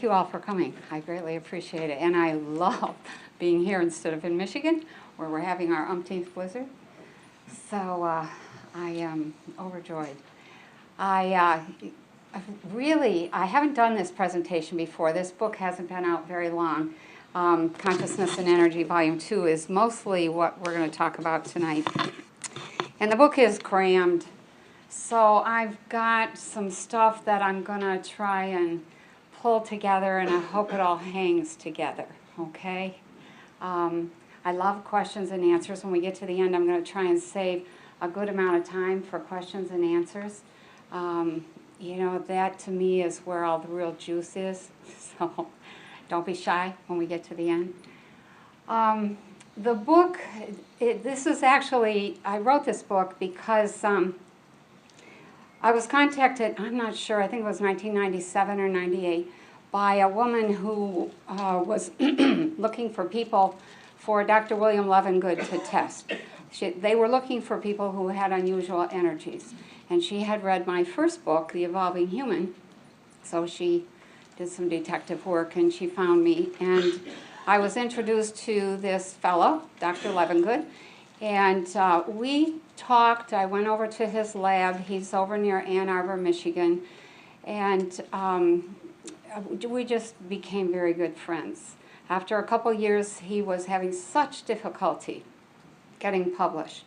you all for coming. I greatly appreciate it. And I love being here instead of in Michigan, where we're having our umpteenth blizzard. So I am overjoyed. I haven't done this presentation before. This book hasn't been out very long. Consciousness and Energy, Volume 2 is mostly what we're going to talk about tonight. And the book is crammed. So I've got some stuff that I'm going to try and pull together, and I hope it all hangs together, okay? I love questions and answers. When we get to the end, I'm going to try and save a good amount of time for questions and answers. You know, that to me is where all the real juice is, so don't be shy when we get to the end. The book, this is actually, I wrote this book because I was contacted, I'm not sure, I think it was 1997 or 98, by a woman who was looking for people for Dr. William Levengood to test. They were looking for people who had unusual energies. And she had read my first book, The Evolving Human, so she did some detective work and she found me. And I was introduced to this fellow, Dr. Levengood, and we talked. I went over to his lab. He's over near Ann Arbor, Michigan, and we just became very good friends. After a couple years, he was having such difficulty getting published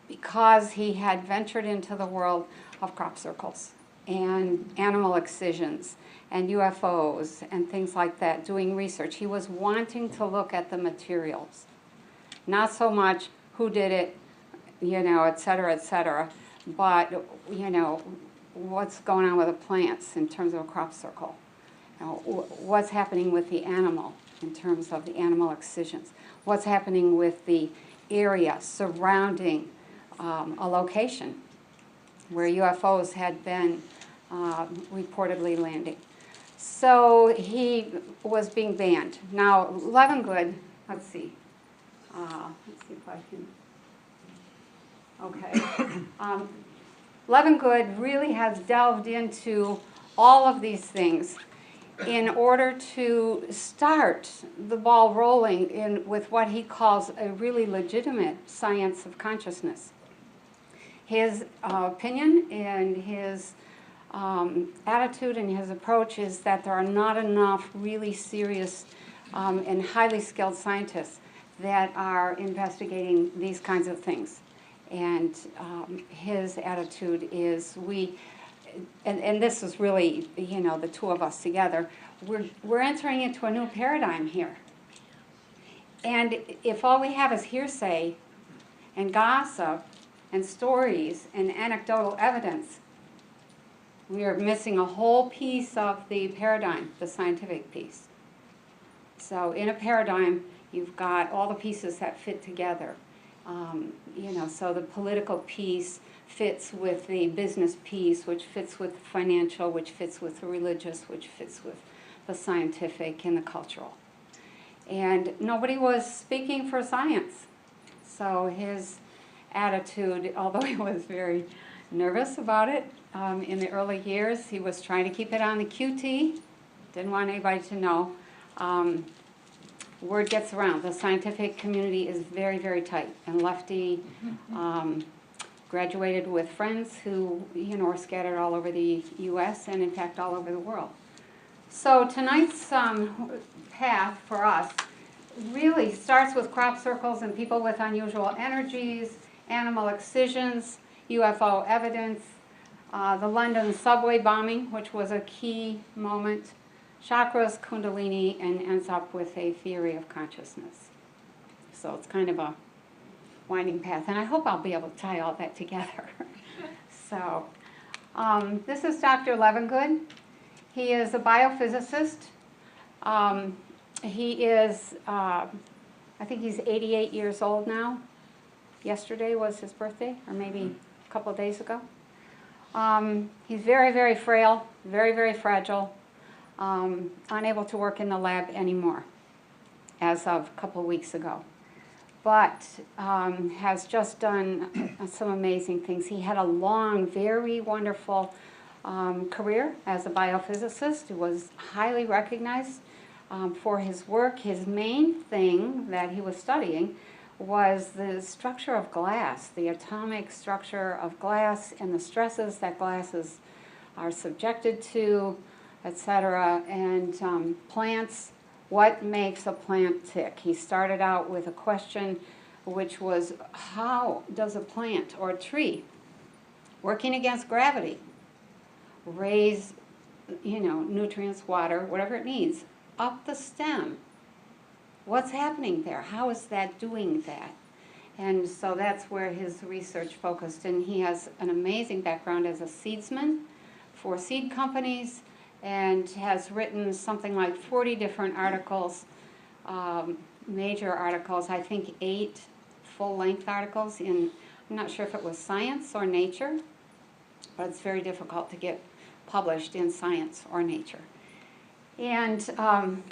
because he had ventured into the world of crop circles and animal excisions and UFOs and things like that, doing research. He was wanting to look at the materials, not so much who did it, you know, et cetera, but, you know, what's going on with the plants in terms of a crop circle. You know, what's happening with the animal in terms of the animal excisions. What's happening with the area surrounding a location where UFOs had been reportedly landing. So he was being banned. Now, Levengood, let's see if I can, okay. Levengood really has delved into all of these things in order to start the ball rolling with what he calls a really legitimate science of consciousness. His opinion and his attitude and his approach is that there are not enough really serious and highly skilled scientists that are investigating these kinds of things. And his attitude is and this is really, you know, the two of us together, we're entering into a new paradigm here. And if all we have is hearsay and gossip and stories and anecdotal evidence, we are missing a whole piece of the paradigm, the scientific piece. So in a paradigm, you've got all the pieces that fit together. You know, so the political piece fits with the business piece, which fits with the financial, which fits with the religious, which fits with the scientific and the cultural. And nobody was speaking for science. So his attitude, although he was very nervous about it in the early years, he was trying to keep it on the QT, didn't want anybody to know. Word gets around. The scientific community is very, very tight. And Lefty graduated with friends who, you know, are scattered all over the U.S. and, in fact, all over the world. So tonight's path for us really starts with crop circles and people with unusual energies, animal excisions, UFO evidence, the London subway bombing, which was a key moment, chakras, kundalini, and ends up with a theory of consciousness. So it's kind of a winding path, and I hope I'll be able to tie all that together. So this is Dr. Levengood. He is a biophysicist. He is, I think he's 88 years old now. Yesterday was his birthday, or maybe a couple of days ago. He's very, very frail, very, very fragile. Unable to work in the lab anymore as of a couple of weeks ago, but has just done some amazing things. He had a long, very wonderful career as a biophysicist. He was highly recognized for his work. His main thing that he was studying was the structure of glass, the atomic structure of glass and the stresses that glasses are subjected to, etc. And plants, what makes a plant tick? He started out with a question which was, how does a plant or a tree working against gravity raise, nutrients, water, whatever it needs, up the stem? What's happening there? How is that doing that? And so that's where his research focused. And he has an amazing background as a seedsman for seed companies and has written something like 40 different articles, major articles, I think 8 full-length articles in, I'm not sure if it was Science or Nature, but it's very difficult to get published in Science or Nature. And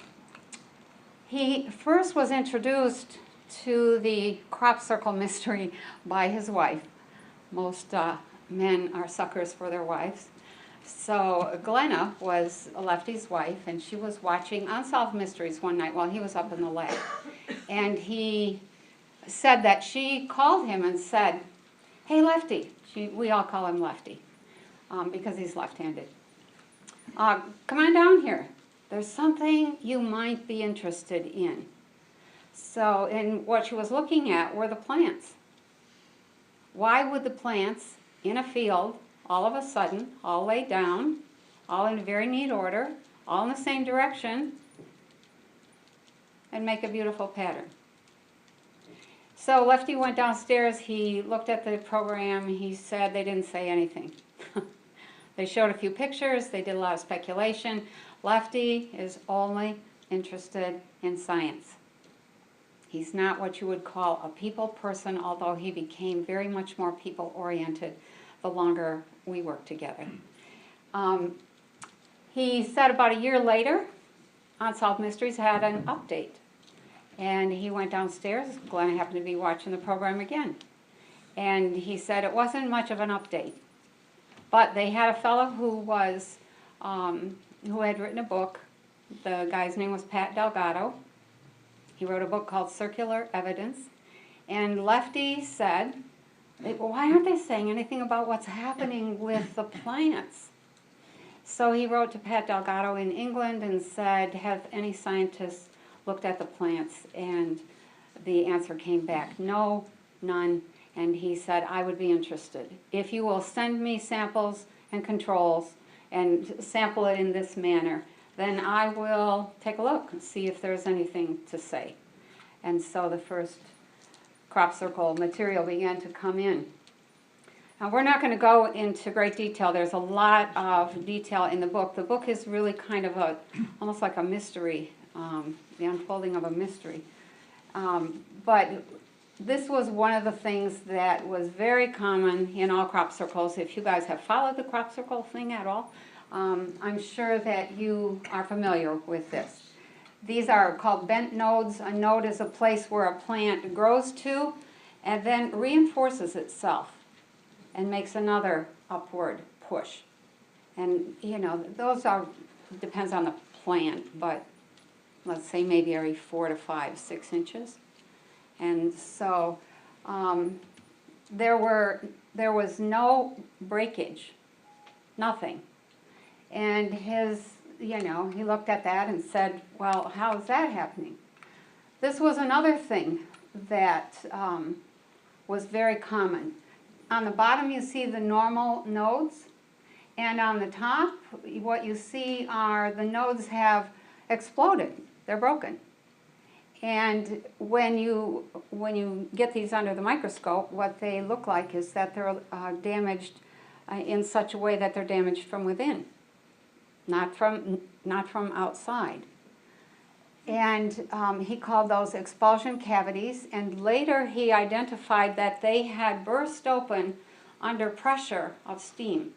he first was introduced to the crop circle mystery by his wife. Most men are suckers for their wives. So Glenna was Lefty's wife, and she was watching Unsolved Mysteries one night while he was up in the lab. And he said that she called him and said, "Hey, Lefty," we all call him Lefty because he's left-handed. "Come on down here. There's something you might be interested in." So, and what she was looking at were the plants. Why would the plants in a field, all of a sudden, all laid down, all in a very neat order, all in the same direction, and make a beautiful pattern? So Lefty went downstairs, he looked at the program, he said they didn't say anything. They showed a few pictures, they did a lot of speculation. Lefty is only interested in science. He's not what you would call a people person, although he became very much more people-oriented the longer we worked together. He said about a year later, Unsolved Mysteries had an update. And he went downstairs, Glenn happened to be watching the program again. And he said it wasn't much of an update. But they had a fellow who had written a book. The guy's name was Pat Delgado. He wrote a book called Circular Evidence. And Lefty said, why aren't they saying anything about what's happening with the plants? So he wrote to Pat Delgado in England and said, have any scientists looked at the plants? And the answer came back, no, none. And he said, I would be interested. If you will send me samples and controls and sample it in this manner, then I will take a look and see if there's anything to say. And so the first crop circle material began to come in. Now we're not going to go into great detail. There's a lot of detail in the book. The book is really kind of almost like a mystery, the unfolding of a mystery. But this was one of the things that was very common in all crop circles. If you guys have followed the crop circle thing at all, I'm sure that you are familiar with this. These are called bent nodes. A node is a place where a plant grows to and then reinforces itself and makes another upward push. And, those are, depends on the plant, but let's say maybe every 4 to 5, 6 inches. And so there was no breakage, nothing. And he looked at that and said, well, how is that happening? This was another thing that was very common. On the bottom you see the normal nodes, and on the top what you see are the nodes have exploded. They're broken. And when you get these under the microscope, what they look like is that they're damaged in such a way that they're damaged from within, not from outside. And he called those expulsion cavities, and later he identified that they had burst open under pressure of steam.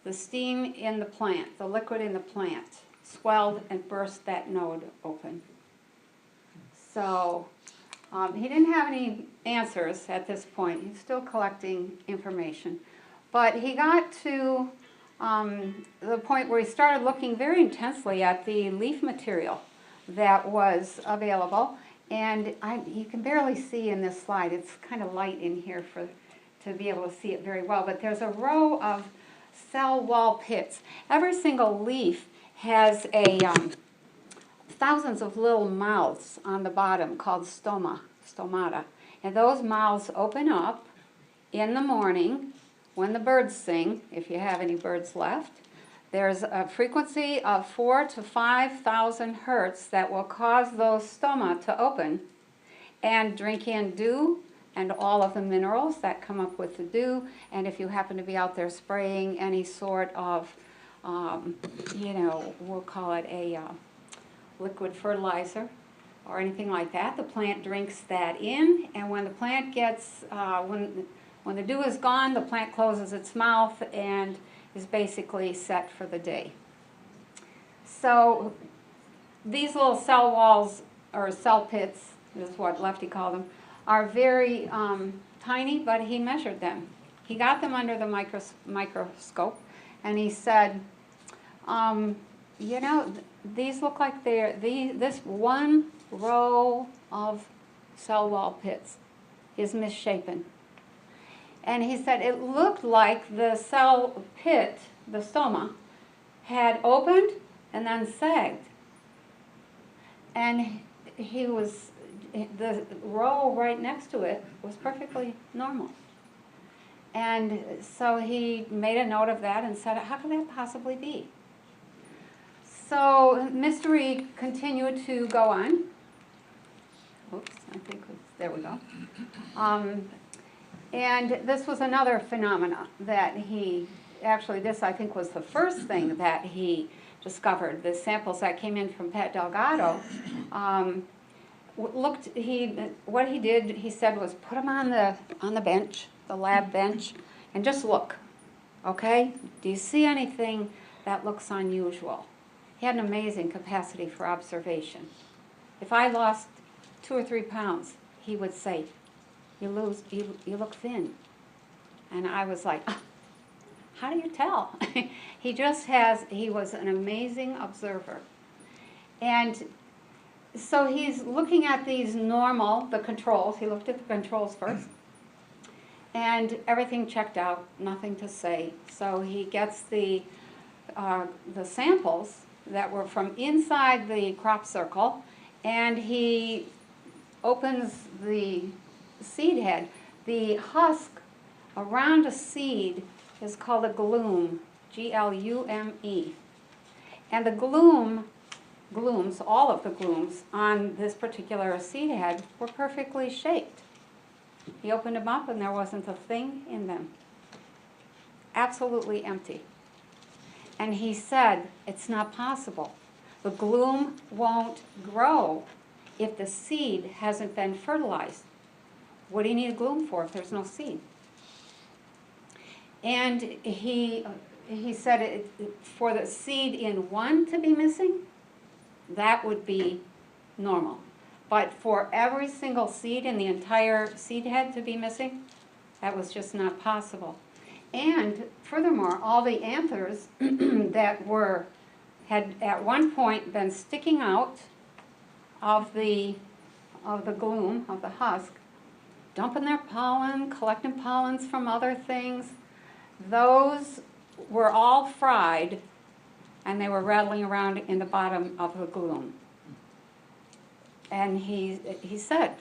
The steam in the plant, the liquid in the plant, swelled and burst that node open. So he didn't have any answers at this point. He's still collecting information. But he got to the point where he started looking very intensely at the leaf material that was available. And you can barely see in this slide. It's kind of light in here to be able to see it very well. But there's a row of cell wall pits. Every single leaf has thousands of little mouths on the bottom called stomata. And those mouths open up in the morning when the birds sing, if you have any birds left. There's a frequency of 4,000 to 5,000 hertz that will cause those stoma to open and drink in dew and all of the minerals that come up with the dew. And if you happen to be out there spraying any sort of, we'll call it a liquid fertilizer or anything like that, the plant drinks that in. And when the plant gets, when the dew is gone, the plant closes its mouth and is basically set for the day. So these little cell walls, or cell pits, is what Lefty called them, are very tiny, but he measured them. He got them under the microscope, and he said, these look like this one row of cell wall pits is misshapen. And he said it looked like the cell pit, the stoma, had opened and then sagged. And the row right next to it was perfectly normal. And so he made a note of that and said, how could that possibly be? So mystery continued to go on. Oops, I think, there we go. And this was another phenomena that this I think was the first thing that he discovered. The samples that came in from Pat Delgado, what he did, he said, was put them on the bench, the lab bench, and just look, okay? Do you see anything that looks unusual? He had an amazing capacity for observation. If I lost 2 or 3 pounds, he would say, you look thin. And I was like, how do you tell? He was an amazing observer. And so he's looking at the controls. He looked at the controls first. And everything checked out, nothing to say. So he gets the samples that were from inside the crop circle, and he opens the seed head. The husk around a seed is called a glume, G-L-U-M-E. And the glooms, all of the glooms on this particular seed head were perfectly shaped. He opened them up and there wasn't a thing in them. Absolutely empty. And he said, it's not possible. The gloom won't grow if the seed hasn't been fertilized. What do you need a gloom for if there's no seed? And he said for the seed in one to be missing, that would be normal. But for every single seed in the entire seed head to be missing, that was just not possible. And furthermore, all the anthers that had at one point been sticking out of the gloom, of the husk, dumping their pollen, collecting pollens from other things, those were all fried and they were rattling around in the bottom of the gloom. And he said,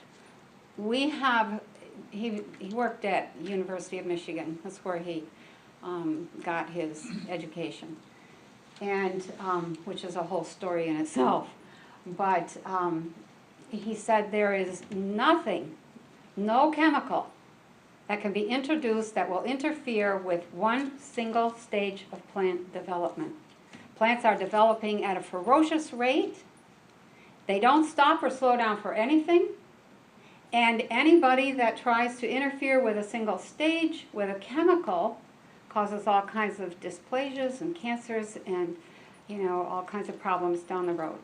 he worked at University of Michigan. That's where he got his education, and which is a whole story in itself. But he said there is nothing, no chemical that can be introduced that will interfere with one single stage of plant development. Plants are developing at a ferocious rate. They don't stop or slow down for anything. And anybody that tries to interfere with a single stage with a chemical causes all kinds of dysplasias and cancers and, all kinds of problems down the road.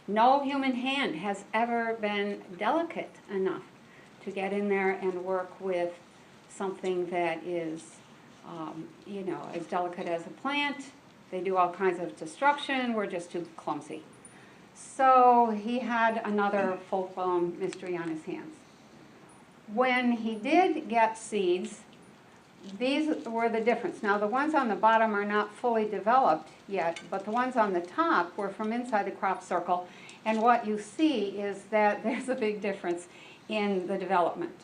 No human hand has ever been delicate enough to get in there and work with something that is you know, as delicate as a plant. They do all kinds of destruction. We're just too clumsy. So he had another full-blown mystery on his hands. When he did get seeds, these were the difference. Now, the ones on the bottom are not fully developed yet, but the ones on the top were from inside the crop circle. And what you see is that there's a big difference in the development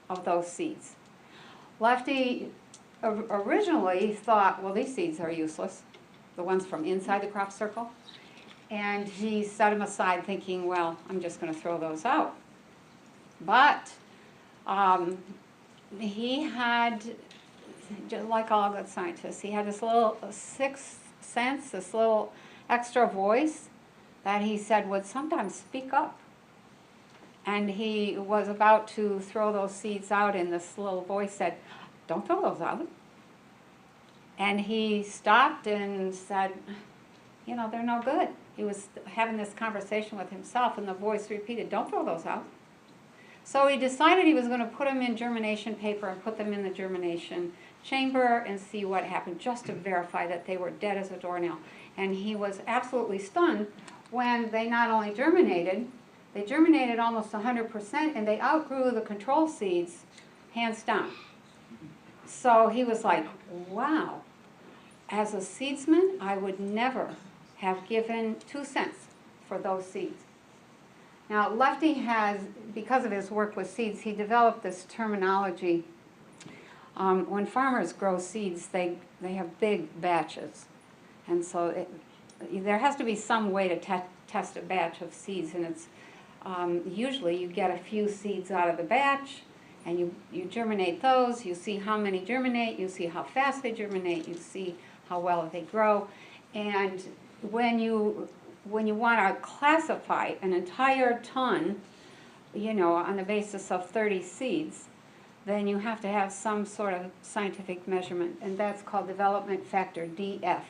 of those seeds. Lefty originally thought, well, these seeds are useless, the ones from inside the crop circle. And he set them aside thinking, well, I'm just going to throw those out. But he had, just like all good scientists, he had this little sixth sense, this little extra voice that he said would sometimes speak up. And he was about to throw those seeds out, and this little voice said, don't throw those out. And he stopped and said, you know, they're no good. He was having this conversation with himself, and the voice repeated, don't throw those out. So he decided he was going to put them in germination paper and put them in the germination chamber and see what happened, just to verify that they were dead as a doornail. And he was absolutely stunned when they not only germinated, they germinated almost 100%, and they outgrew the control seeds, hands down. So he was like, wow, as a seedsman, I would never have given 2 cents for those seeds. Now, Lefty has, because of his work with seeds, he developed this terminology. When farmers grow seeds, they have big batches. And so there has to be some way to test a batch of seeds, and it's usually you get a few seeds out of the batch, and you germinate those, you see how many germinate, you see how fast they germinate, you see how well they grow. And when you want to classify an entire ton, you know, on the basis of 30 seeds, then you have to have some sort of scientific measurement, and that's called development factor, DF.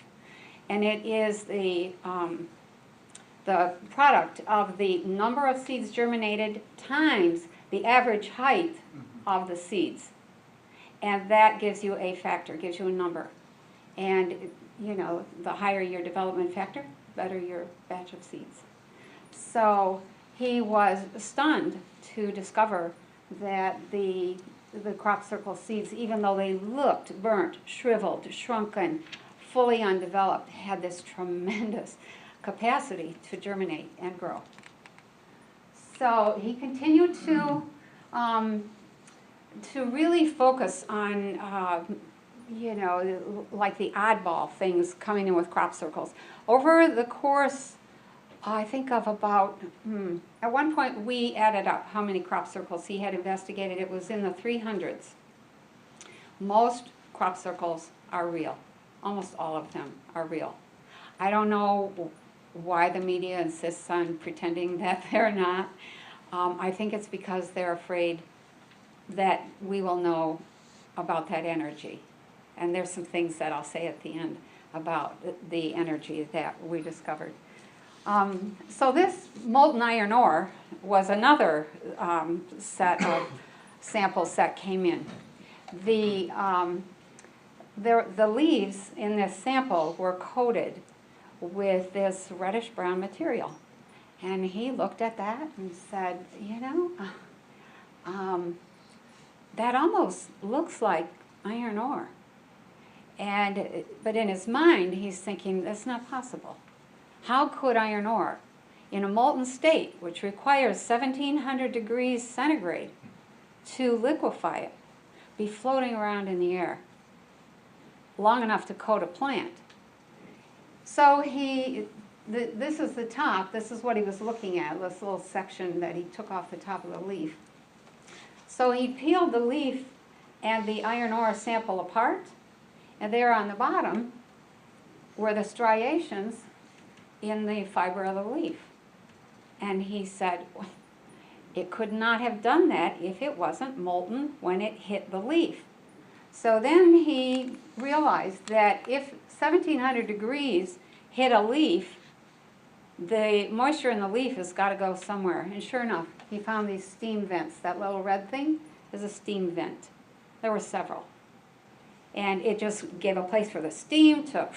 And it is the product of the number of seeds germinated times the average height of the seeds. And that gives you a factor, gives you a number. And, you know, the higher your development factor, better your batch of seeds. So he was stunned to discover that the crop circle seeds, even though they looked burnt, shriveled, shrunken, fully undeveloped, had this tremendous capacity to germinate and grow. So he continued to really focus on, you know, like the oddball things coming in with crop circles. Over the course, I think of about, at one point we added up how many crop circles he had investigated. It was in the 300s. Most crop circles are real. Almost all of them are real. I don't know why the media insists on pretending that they're not. I think it's because they're afraid that we will know about that energy. And there's some things that I'll say at the end about the energy that we discovered. So this molten iron ore was another set of samples that came in. The leaves in this sample were coated with this reddish-brown material. And he looked at that and said, you know, that almost looks like iron ore. But in his mind, he's thinking, that's not possible. How could iron ore, in a molten state, which requires 1700 degrees centigrade to liquefy it, be floating around in the air long enough to coat a plant? So this is the top, this is what he was looking at, this little section that he took off the top of the leaf. So he peeled the leaf and the iron ore sample apart, and there on the bottom were the striations in the fiber of the leaf. And he said, it could not have done that if it wasn't molten when it hit the leaf. So then he realized that if 1700 degrees hit a leaf, the moisture in the leaf has got to go somewhere. And sure enough, he found these steam vents. That little red thing is a steam vent. There were several. And it just gave a place for the steam to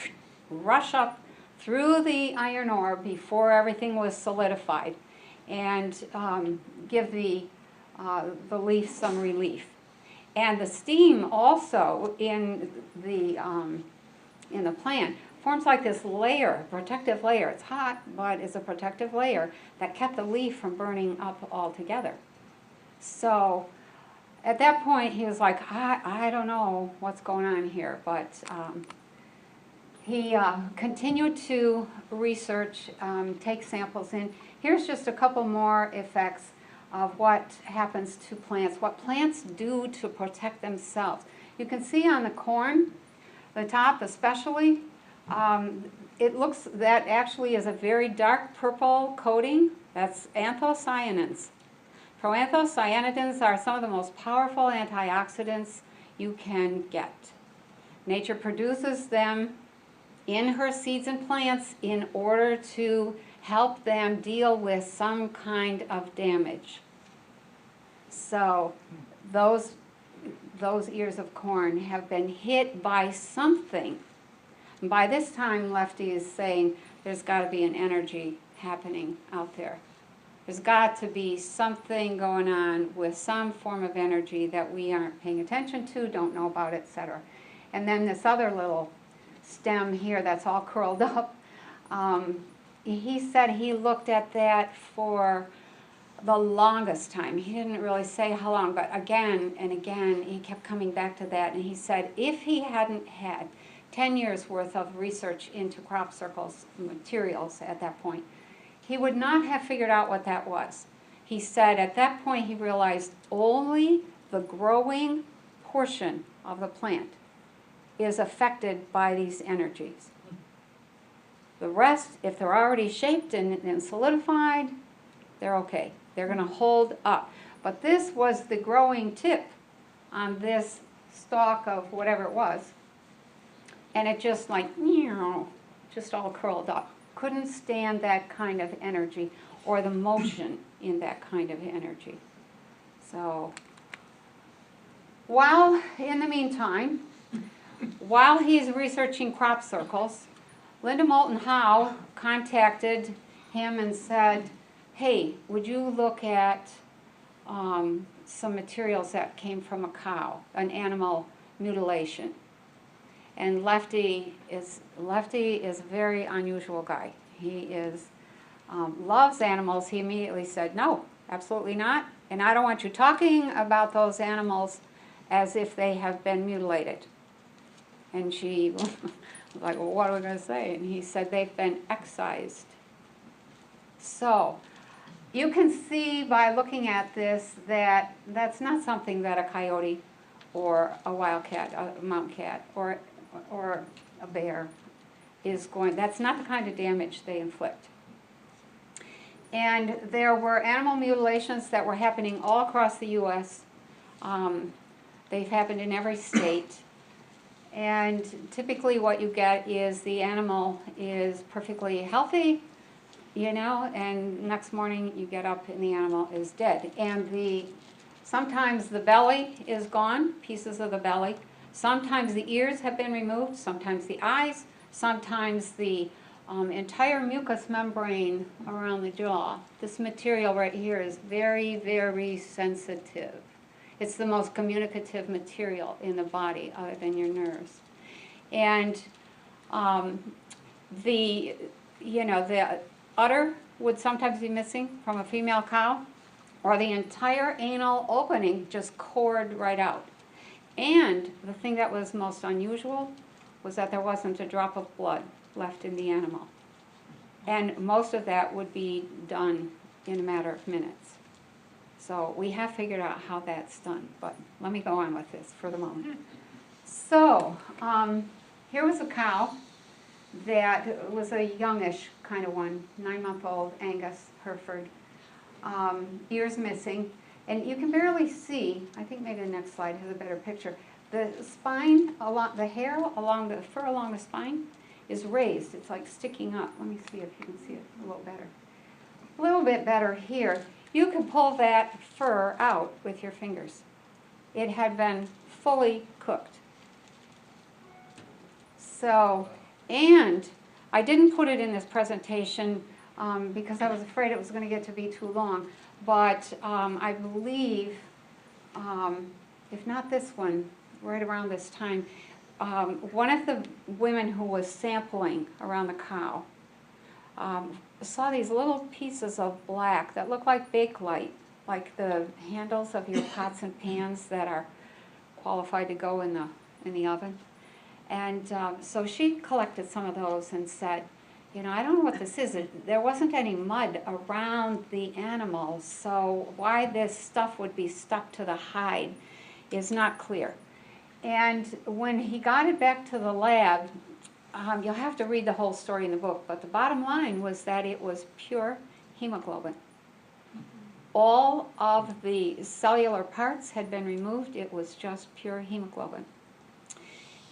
rush up through the iron ore before everything was solidified and give the leaf some relief. And the steam also in the plant forms like this layer, protective layer. It's hot, but it's a protective layer that kept the leaf from burning up altogether. So at that point, he was like, I don't know what's going on here, but he continued to research, take samples in. Here's just a couple more effects of what happens to plants, what plants do to protect themselves. You can see on the corn, the top especially, it looks, that actually is a very dark purple coating. That's anthocyanins. Proanthocyanidins are some of the most powerful antioxidants you can get. Nature produces them in her seeds and plants in order to help them deal with some kind of damage. So those ears of corn have been hit by something. By this time, Lefty is saying there's got to be an energy happening out there. There's got to be something going on with some form of energy that we aren't paying attention to, don't know about, etc. And then this other little stem here that's all curled up, he said he looked at that for the longest time. He didn't really say how long, but again and again he kept coming back to that, and he said if he hadn't had 10 years worth of research into crop circles materials at that point, he would not have figured out what that was. He said at that point he realized only the growing portion of the plant is affected by these energies. The rest, if they're already shaped and solidified, they're okay. They're going to hold up. But this was the growing tip on this stalk of whatever it was. And it just like, just all curled up. Couldn't stand that kind of energy or the motion in that kind of energy. So, while, in the meantime, while he's researching crop circles, Linda Moulton Howe contacted him and said, hey, would you look at some materials that came from a cow, an animal mutilation? And Lefty is a very unusual guy. He is loves animals. He immediately said, no, absolutely not. And I don't want you talking about those animals as if they have been mutilated. And she was like, well, what are we going to say? And he said, they've been excised. So you can see by looking at this that that's not something that a coyote or a wildcat, a mountain cat, or a bear is going, that's not the kind of damage they inflict. And there were animal mutilations that were happening all across the U.S. They've happened in every state. And typically what you get is the animal is perfectly healthy, and next morning you get up and the animal is dead. And sometimes the belly is gone, pieces of the belly. Sometimes the ears have been removed, sometimes the eyes, sometimes the entire mucous membrane around the jaw. This material right here is very, very sensitive. It's the most communicative material in the body other than your nerves. And the udder would sometimes be missing from a female cow, or the entire anal opening just cored right out. And the thing that was most unusual was that there wasn't a drop of blood left in the animal. And most of that would be done in a matter of minutes. So we have figured out how that's done, but let me go on with this for the moment. So here was a cow that was a youngish kind of one, 9-month-old Angus Hereford, ears missing. And you can barely see, I think maybe the next slide has a better picture, the spine, the hair along the fur along the spine is raised. It's like sticking up. Let me see if you can see it a little better. A little bit better here. You can pull that fur out with your fingers. It had been fully cooked. So, and I didn't put it in this presentation because I was afraid it was going to get to be too long, but I believe, if not this one, right around this time, one of the women who was sampling around the cow saw these little pieces of black that look like bakelite, like the handles of your pots and pans that are qualified to go in the oven. And so she collected some of those and said, you know, I don't know what this is. There wasn't any mud around the animals, so why this stuff would be stuck to the hide is not clear. And when he got it back to the lab, you'll have to read the whole story in the book, but the bottom line was that it was pure hemoglobin. All of the cellular parts had been removed. It was just pure hemoglobin.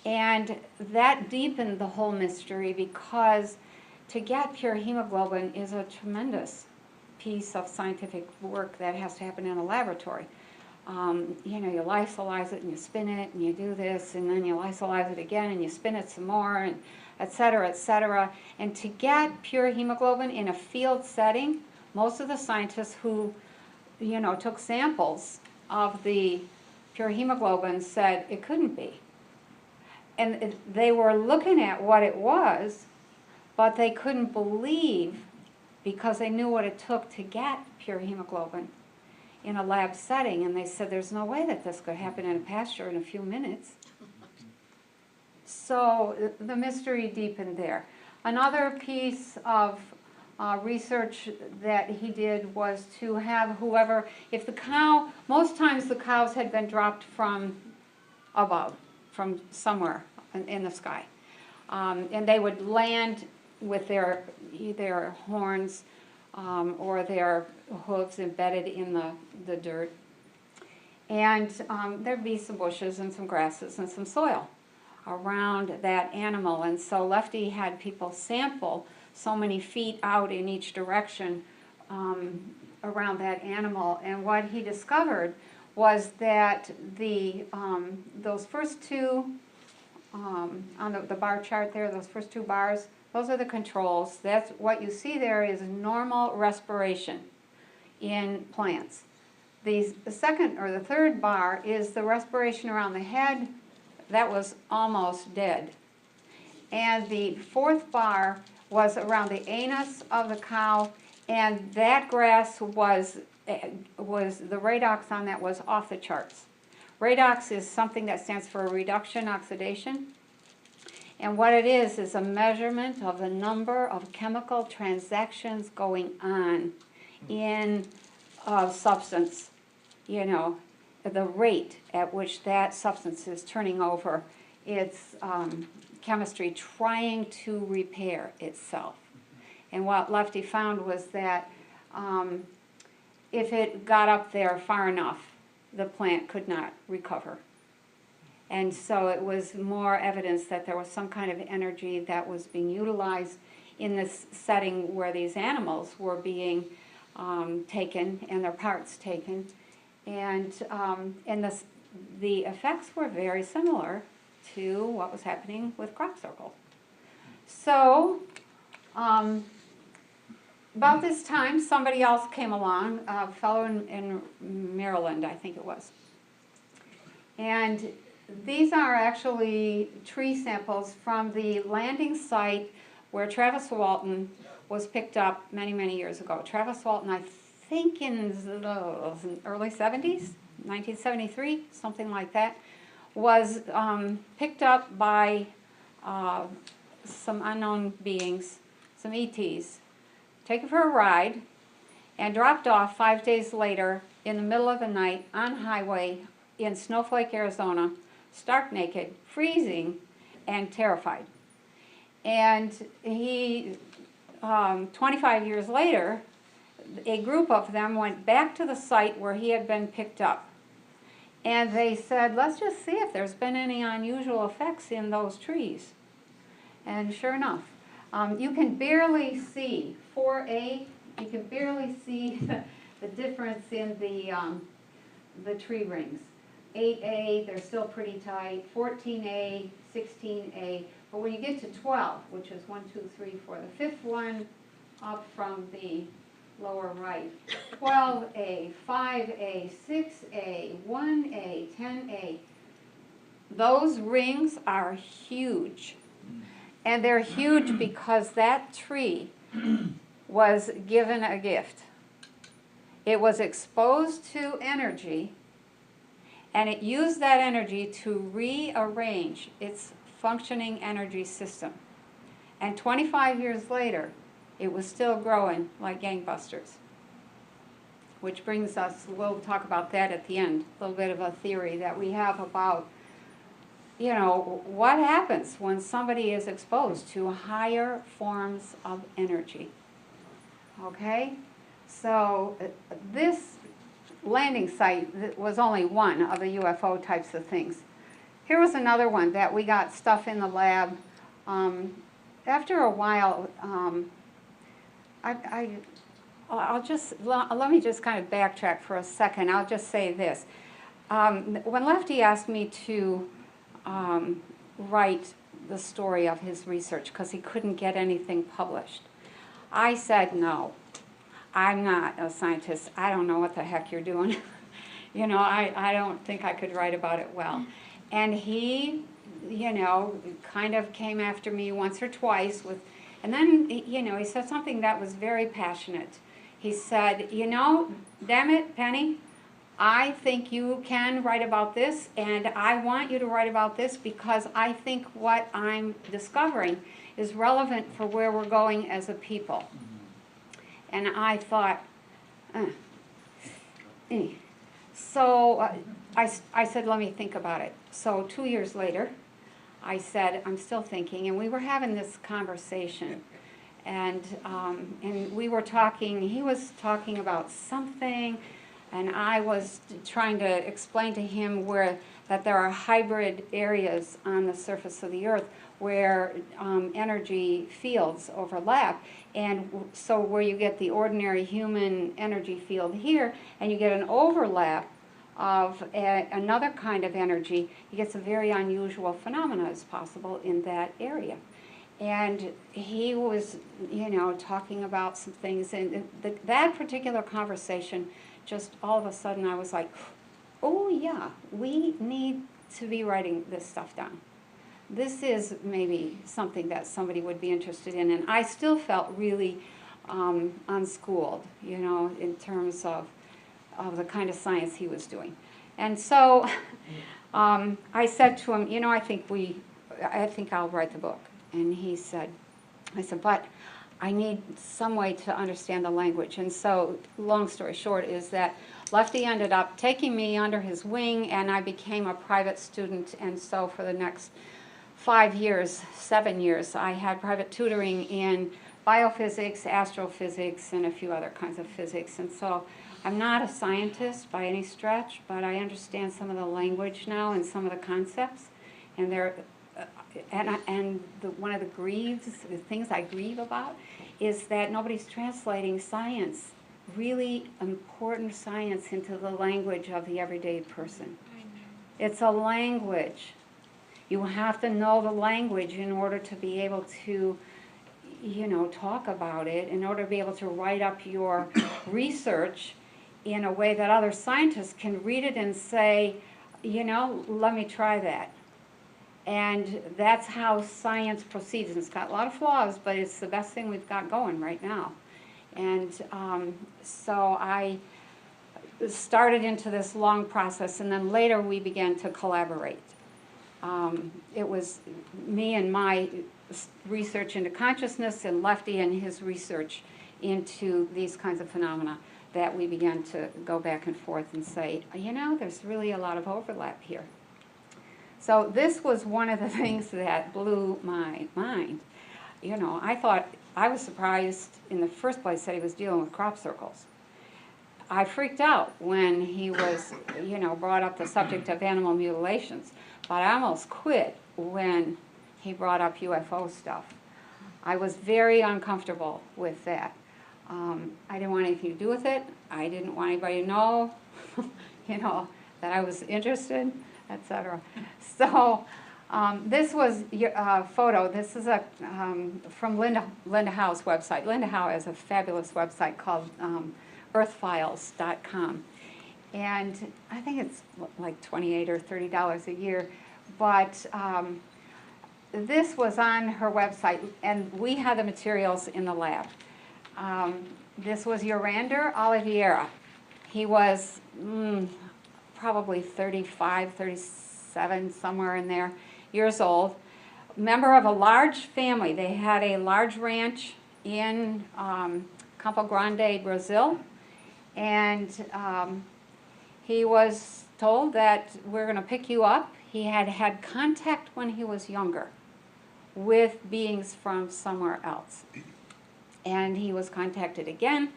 And that deepened the whole mystery, because to get pure hemoglobin is a tremendous piece of scientific work that has to happen in a laboratory. You know, you lysolyze it and you spin it and you do this, and then you lysolyze it again and you spin it some more, and et cetera, et cetera. And to get pure hemoglobin in a field setting, most of the scientists who, you know, took samples of the pure hemoglobin said it couldn't be. And they were looking at what it was, but they couldn't believe, because they knew what it took to get pure hemoglobin in a lab setting, and they said there's no way that this could happen in a pasture in a few minutes. So the mystery deepened there. Another piece of research that he did was to have whoever, if the cow, most times the cows had been dropped from above, from somewhere in the sky. And they would land with their either horns or their hooves embedded in the dirt. And there'd be some bushes and some grasses and some soil around that animal. And so Lefty had people sample so many feet out in each direction around that animal. And what he discovered was that those first two, on the bar chart there, those first two bars, those are the controls. That's what you see there is normal respiration in plants. The second or the third bar is the respiration around the head. That was almost dead. And the fourth bar was around the anus of the cow, and that grass was the redox on that was off the charts. Redox is something that stands for reduction oxidation. And what it is a measurement of the number of chemical transactions going on in a substance, you know, the rate at which that substance is turning over its chemistry, trying to repair itself. And what Lefty found was that if it got up there far enough, the plant could not recover. And so it was more evidence that there was some kind of energy that was being utilized in this setting where these animals were being taken and their parts taken. And the effects were very similar to what was happening with crop circle. So about this time, somebody else came along, a fellow in Maryland, I think it was. And these are actually tree samples from the landing site where Travis Walton was picked up many, many years ago. Travis Walton, I think in the early 70s, 1973, something like that, was picked up by some unknown beings, some ETs, taken for a ride, and dropped off 5 days later in the middle of the night on highway in Snowflake, Arizona, stark naked, freezing, and terrified. And he, 25 years later, a group of them went back to the site where he had been picked up. And they said, let's just see if there's been any unusual effects in those trees. And sure enough, you can barely see 4A, you can barely see the difference in the tree rings. 8A, they're still pretty tight, 14A, 16A, but when you get to 12, which is 1, 2, 3, 4, the fifth one up from the lower right, 12A, 5A, 6A, 1A, 10A, those rings are huge. And they're huge because that tree was given a gift. It was exposed to energy, and it used that energy to rearrange its functioning energy system. And 25 years later, it was still growing like gangbusters. Which brings us, we'll talk about that at the end, a little bit of a theory that we have about, you know, what happens when somebody is exposed to higher forms of energy. Okay? So this landing site was only one of the UFO types of things. Here was another one that we got stuff in the lab. After a while, let me just kind of backtrack for a second. I'll just say this. When Lefty asked me to write the story of his research because he couldn't get anything published, I said, no, I'm not a scientist. I don't know what the heck you're doing. You know, I don't think I could write about it well. And he, you know, kind of came after me once or twice with, and then, you know, he said something that was very passionate. He said, you know, damn it, Penny, I think you can write about this, and I want you to write about this because I think what I'm discovering is relevant for where we're going as a people. And I thought, So I said, let me think about it. So 2 years later, I said, I'm still thinking, and we were having this conversation. And we were talking, he was talking about something, and I was trying to explain to him that there are hybrid areas on the surface of the Earth where energy fields overlap. And so where you get the ordinary human energy field here, and you get an overlap of another kind of energy, you get some very unusual phenomena as possible in that area. And he was, you know, talking about some things, and that particular conversation, just all of a sudden I was like, oh yeah, we need to be writing this stuff down. This is maybe something that somebody would be interested in, and I still felt really unschooled, you know, in terms of the kind of science he was doing. And so I said to him, you know, I think I'll write the book. And he said, I said, but I need some way to understand the language. And so, long story short, is that Lefty ended up taking me under his wing, and I became a private student. And so for the next 5 years, 7 years, I had private tutoring in biophysics, astrophysics, and a few other kinds of physics. And so I'm not a scientist by any stretch, but I understand some of the language now and some of the concepts. And one of the things I grieve about, is that nobody's translating science, really important science, into the language of the everyday person. It's a language. You have to know the language in order to be able to, you know, talk about it, in order to be able to write up your research in a way that other scientists can read it and say, you know, let me try that. And that's how science proceeds. And it's got a lot of flaws, but it's the best thing we've got going right now. And so I started into this long process, and then later we began to collaborate. It was me and my research into consciousness, and Lefty and his research into these kinds of phenomena, that we began to go back and forth and say, you know, there's really a lot of overlap here. So this was one of the things that blew my mind. You know, I was surprised in the first place that he was dealing with crop circles. I freaked out when he was, you know, brought up the subject of animal mutilations, but I almost quit when he brought up UFO stuff. I was very uncomfortable with that. I didn't want anything to do with it. I didn't want anybody to know. You know, that I was interested, etc. So this was a photo. This is from Linda Howe's website. Linda Howe has a fabulous website called earthfiles.com. And I think it's like $28 or $30 a year. But this was on her website, and we had the materials in the lab. This was Yurander Oliveira. He was probably 35, 37, somewhere in there, years old. Member of a large family. They had a large ranch in Campo Grande, Brazil. And he was told that we're going to pick you up. He had had contact when he was younger with beings from somewhere else. And he was contacted again.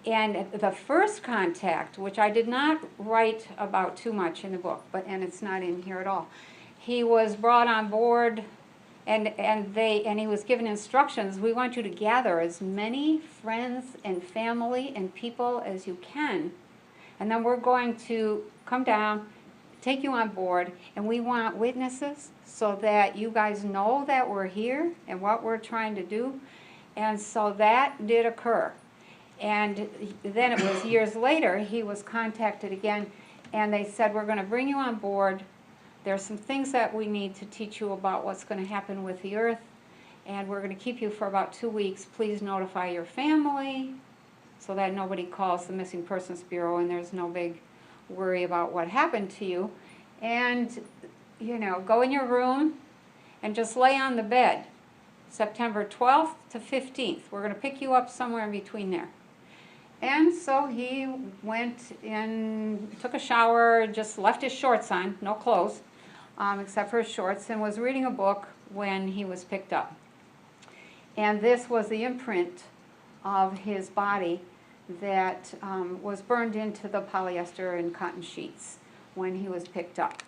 And the first contact, which I did not write about too much in the book, and it's not in here at all, he was brought on board and he was given instructions. We want you to gather as many friends and family and people as you can. And then we're going to come down, take you on board, and we want witnesses so that you guys know that we're here and what we're trying to do. And so that did occur. And then it was years later, he was contacted again, and they said, we're going to bring you on board. There's some things that we need to teach you about what's going to happen with the earth, and we're going to keep you for about 2 weeks. Please notify your family so that nobody calls the Missing Persons Bureau and there's no big worry about what happened to you. And, you know, go in your room and just lay on the bed, September 12th to 15th. We're going to pick you up somewhere in between there. And so he went in, took a shower, just left his shorts on, no clothes, except for his shorts, and was reading a book when he was picked up. And this was the imprint of his body that was burned into the polyester and cotton sheets when he was picked up.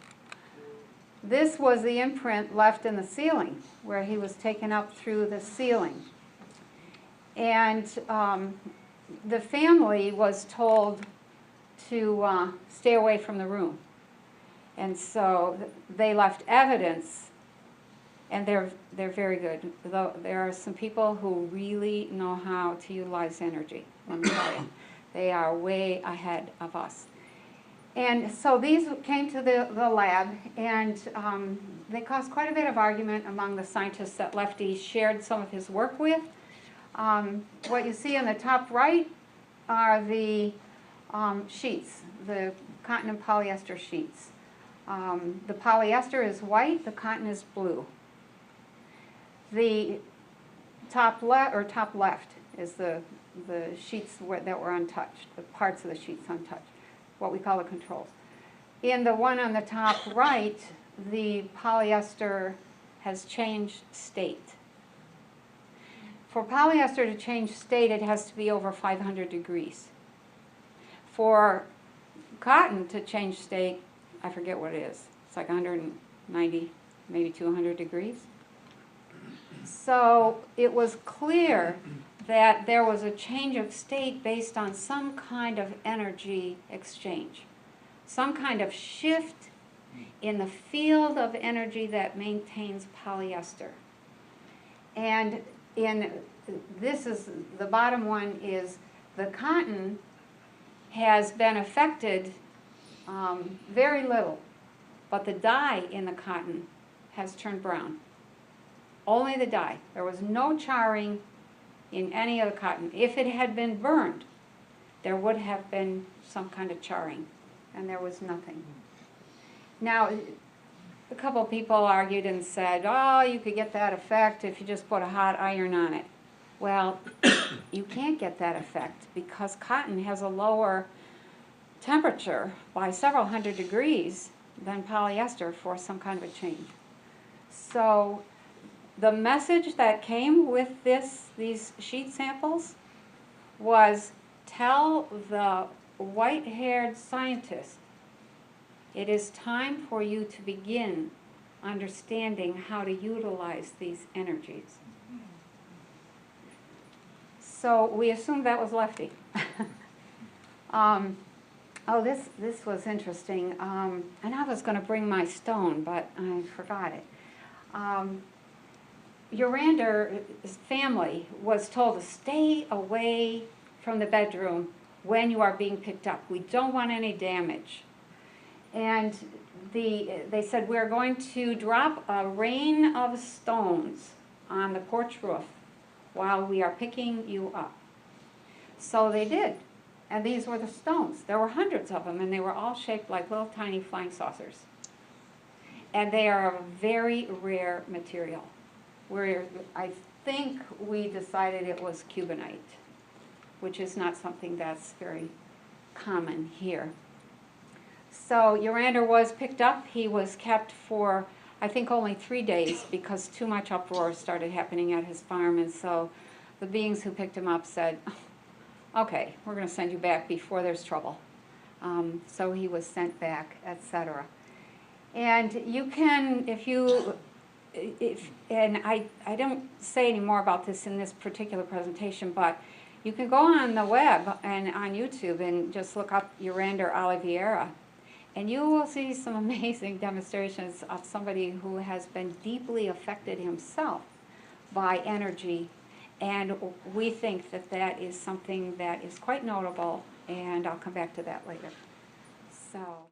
This was the imprint left in the ceiling, where he was taken up through the ceiling. And the family was told to stay away from the room. And so they left evidence, and they're very good. Though there are some people who really know how to utilize energy, let me tell you. They are way ahead of us. And so these came to the lab, and they caused quite a bit of argument among the scientists that Lefty shared some of his work with. What you see in the top right are the sheets, the cotton and polyester sheets. The polyester is white, the cotton is blue. The top left is the sheets that were untouched, the parts of the sheets untouched, what we call the controls. In the one on the top right, the polyester has changed state. For polyester to change state, it has to be over 500 degrees. For cotton to change state, I forget what it is. It's like 190, maybe 200 degrees. So it was clear that there was a change of state based on some kind of energy exchange, some kind of shift in the field of energy that maintains polyester. And this is, the bottom one is the cotton has been affected very little, but the dye in the cotton has turned brown. Only the dye. There was no charring in any of the cotton. If it had been burned, there would have been some kind of charring, and there was nothing. Now, a couple of people argued and said, oh, you could get that effect if you just put a hot iron on it. Well, you can't get that effect because cotton has a lower temperature by several hundred degrees than polyester for some kind of a change. So the message that came with these sheet samples was, tell the white-haired scientist it is time for you to begin understanding how to utilize these energies. So we assumed that was Lefty. Oh, this was interesting. And I was going to bring my stone, but I forgot it. Yorander's family was told to stay away from the bedroom when you are being picked up. We don't want any damage. And they said, we're going to drop a rain of stones on the porch roof while we are picking you up. So they did. And these were the stones. There were hundreds of them, and they were all shaped like little tiny flying saucers. And they are a very rare material. I think we decided it was Cubanite, which is not something that's very common here. So Yorander was picked up. He was kept for, I think, only 3 days because too much uproar started happening at his farm. And so the beings who picked him up said, okay, we're going to send you back before there's trouble. So he was sent back, etc. And you can, and I don't say any more about this in this particular presentation, but you can go on the web and on YouTube and just look up Yorander Oliveira, and you will see some amazing demonstrations of somebody who has been deeply affected himself by energy, and we think that that is something that is quite notable, and I'll come back to that later. So.